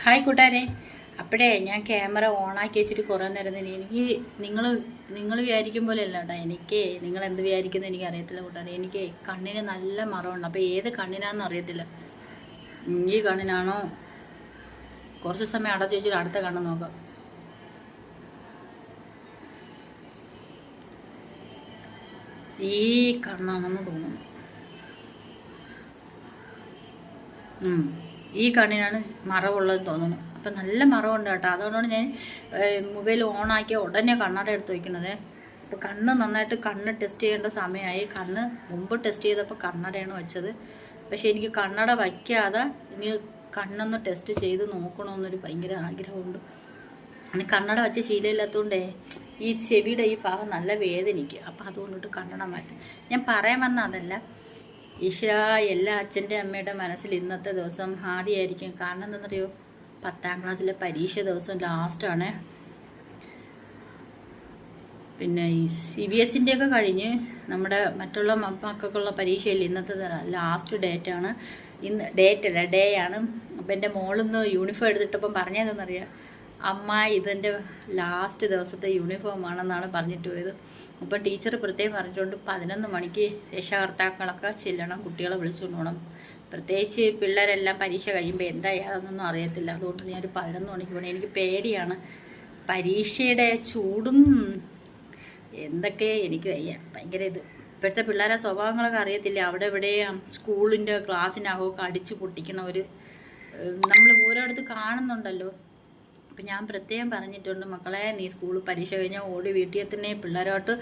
Hi കൂട്ടുകാരെ. അപ്പോഴേ ഞാൻ ക്യാമറ ഓണാക്കി വെച്ചിട്ട് കുറേ നേരം തന്നെ എനിക്ക് നിങ്ങൾ വിചാരിക്കും പോലെ അല്ല കേട്ടോ. എനിക്ക് നിങ്ങൾ എന്ത് വിചാരിക്കുന്നത് എനിക്ക് അറിയത്തില്ല കൂട്ടുകാരെ. എനിക്ക് കണ്ണിന് നല്ല മറമുണ്ട്. അപ്പോൾ ഏത് കണ്ണിനാണെന്ന് അറിയത്തില്ല. ഈ കണ്ണിനാണോ? കുറച്ച് സമയം അടച്ചു വെച്ചിട്ട് അടുത്ത കണ്ണ് നോക്കാം. ഈ കണ്ണാണെന്ന് തോന്നുന്നു. ഈ കണ്ണിനാണ് മറവുള്ളതെന്ന് തോന്നുന്നു. അപ്പം നല്ല മറവുണ്ട് കേട്ടോ. അതുകൊണ്ടാണ് ഞാൻ മൊബൈൽ ഓണാക്കിയ ഉടനെ കണ്ണട എടുത്ത് വയ്ക്കുന്നത്. അപ്പോൾ കണ്ണ് നന്നായിട്ട് കണ്ണ് ടെസ്റ്റ് ചെയ്യേണ്ട സമയമായി. കണ്ണ് മുമ്പ് ടെസ്റ്റ് ചെയ്തപ്പോൾ കണ്ണടയാണ് വെച്ചത്. പക്ഷേ എനിക്ക് കണ്ണട വയ്ക്കാതെ ഇനി കണ്ണൊന്ന് ടെസ്റ്റ് ചെയ്ത് നോക്കണമെന്നൊരു ഭയങ്കര ആഗ്രഹമുണ്ട്. ഇനി കണ്ണട വെച്ച് ശീലമില്ലാത്തതുകൊണ്ടേ ഈ ചെവിയുടെ ഈ ഭാഗം നല്ല വേദനിക്കും. അപ്പോൾ അതുകൊണ്ടിട്ട് കണ്ണട മാറ്റും. ഞാൻ പറയാൻ വന്ന അതല്ല, ഈശ്വര എല്ലാ അച്ഛൻ്റെ അമ്മയുടെ മനസ്സിൽ ഇന്നത്തെ ദിവസം ആദ്യമായിരിക്കും. കാരണം എന്താണെന്നറിയോ, 10ാം ക്ലാസ്സിലെ പരീക്ഷ ദിവസം ലാസ്റ്റാണ്. പിന്നെ ഈ CBSE ഒക്കെ കഴിഞ്ഞ് നമ്മുടെ മറ്റുള്ള മക്കൾക്കുള്ള പരീക്ഷയിൽ ഇന്നത്തെ ലാസ്റ്റ് ഡേറ്റാണ്. ഇന്ന് ഡേ ആണ്. അപ്പം എൻ്റെ മോളിന്ന് യൂണിഫോം എടുത്തിട്ടപ്പം പറഞ്ഞതെന്നറിയാം, അമ്മ ഇതെൻ്റെ ലാസ്റ്റ് ദിവസത്തെ യൂണിഫോമാണെന്നാണ് പറഞ്ഞിട്ട് പോയത്. അപ്പോൾ ടീച്ചർ പ്രത്യേകം പറഞ്ഞിട്ടുണ്ട് 11 മണിക്ക് രക്ഷകർത്താക്കളൊക്കെ ചെല്ലണം, കുട്ടികളെ വിളിച്ചുകൊണ്ട് പോകണം. പ്രത്യേകിച്ച് പിള്ളേരെല്ലാം പരീക്ഷ കഴിയുമ്പോൾ എന്താ യാതൊന്നും അറിയത്തില്ല. അതുകൊണ്ട് ഞാനൊരു 11 മണിക്ക് പോകണം. എനിക്ക് പേടിയാണ് പരീക്ഷയുടെ ചൂടും എന്തൊക്കെ എനിക്ക് വയ്യ. ഭയങ്കര ഇപ്പോഴത്തെ പിള്ളേരെ സ്വഭാവങ്ങളൊക്കെ അറിയത്തില്ല. അവിടെ ഇവിടെ സ്കൂളിൻ്റെ ക്ലാസ്സിനകമൊക്കെ അടിച്ച് പൊട്ടിക്കണ ഒരു നമ്മൾ ഓരോരുത്തർ കാണുന്നുണ്ടല്ലോ. അപ്പം ഞാൻ പ്രത്യേകം പറഞ്ഞിട്ടുണ്ട്, മക്കളെ നീ സ്കൂളിൽ പരീക്ഷ കഴിഞ്ഞാൽ ഓടി വീട്ടിൽ തന്നെ പിള്ളേരോട്ട്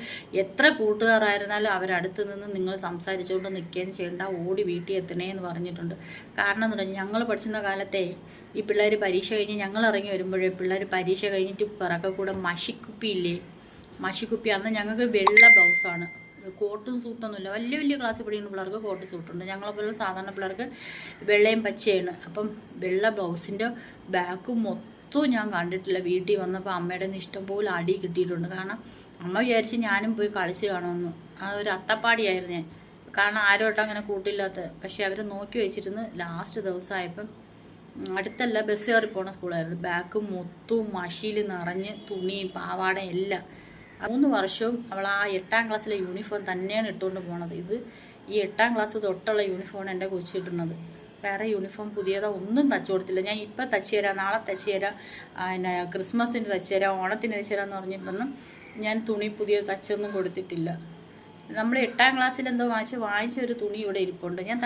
എത്ര കൂട്ടുകാരായിരുന്നാലും അവരടുത്ത് നിന്ന് നിങ്ങൾ സംസാരിച്ചുകൊണ്ട് നിൽക്കുകയും ചെയ്യേണ്ട, ഓടി വീട്ടിൽ എത്തണേ എന്ന് പറഞ്ഞിട്ടുണ്ട്. കാരണം എന്ന് പറഞ്ഞാൽ ഞങ്ങൾ പഠിച്ചിരുന്ന കാലത്തെ ഈ പിള്ളേർ പരീക്ഷ കഴിഞ്ഞ് ഞങ്ങൾ ഇറങ്ങി വരുമ്പോഴേ പിള്ളേർ പരീക്ഷ കഴിഞ്ഞിട്ട് പിറക്കെ കൂടെ മഷിക്കുപ്പിയില്ലേ, മഷിക്കുപ്പി. അന്ന് ഞങ്ങൾക്ക് വെള്ള ബ്ലൗസാണ്, കോട്ടും സൂട്ടൊന്നുമില്ല. വലിയ വലിയ ക്ലാസ്സിൽ പഠിക്കുന്ന പിള്ളേർക്ക് കോട്ട് സൂട്ടുണ്ട്. ഞങ്ങളെപ്പോലുള്ള സാധാരണ പിള്ളേർക്ക് വെള്ളയും പച്ചയാണ്. അപ്പം വെള്ള ബ്ലൗസിൻ്റെ ബാക്ക് മൊത്തം ഞാൻ കണ്ടിട്ടില്ല. വീട്ടിൽ വന്നപ്പോൾ അമ്മയുടെ നിന്ന് ഇഷ്ടംപോലെ അടി കിട്ടിയിട്ടുണ്ട്. കാരണം അമ്മ വിചാരിച്ച് ഞാനും പോയി കളിച്ച് കാണുമെന്ന്. ആ ഒരു അത്തപ്പാടിയായിരുന്നു ഞാൻ. കാരണം ആരോട്ടും അങ്ങനെ കൂട്ടില്ലാത്ത. പക്ഷേ അവർ നോക്കി വെച്ചിരുന്ന് ലാസ്റ്റ് ദിവസമായപ്പം അടുത്തല്ല, ബസ് കയറി പോണ സ്കൂളായിരുന്നു. ബാക്ക് മൊത്തവും മഷിയിൽ നിറഞ്ഞ് തുണിയും പാവാടയും എല്ലാം. 3 വർഷവും അവൾ ആ 8ാം ക്ലാസ്സിലെ യൂണിഫോം തന്നെയാണ് ഇട്ടുകൊണ്ട് പോണത്. ഈ 8ാം ക്ലാസ് തൊട്ടുള്ള യൂണിഫോമാണ് എൻ്റെ കൊച്ചിട്ടുന്നത്. വേറെ യൂണിഫോം പുതിയതോ ഒന്നും തച്ചു കൊടുത്തില്ല. ഞാൻ ഇപ്പം തച്ച് തരാം, നാളെ തച്ച് തരാം, പിന്നെ ക്രിസ്മസിന് തച്ച് തരാം, ഓണത്തിന് തച്ച് തരാമെന്ന് പറഞ്ഞിട്ടൊന്നും ഞാൻ തുണി പുതിയ തച്ചൊന്നും കൊടുത്തിട്ടില്ല. നമ്മൾ 8ാം ക്ലാസ്സിൽ എന്തോ വാങ്ങിച്ച ഒരു തുണി ഇവിടെ ഇരിപ്പുണ്ട്. ഞാൻ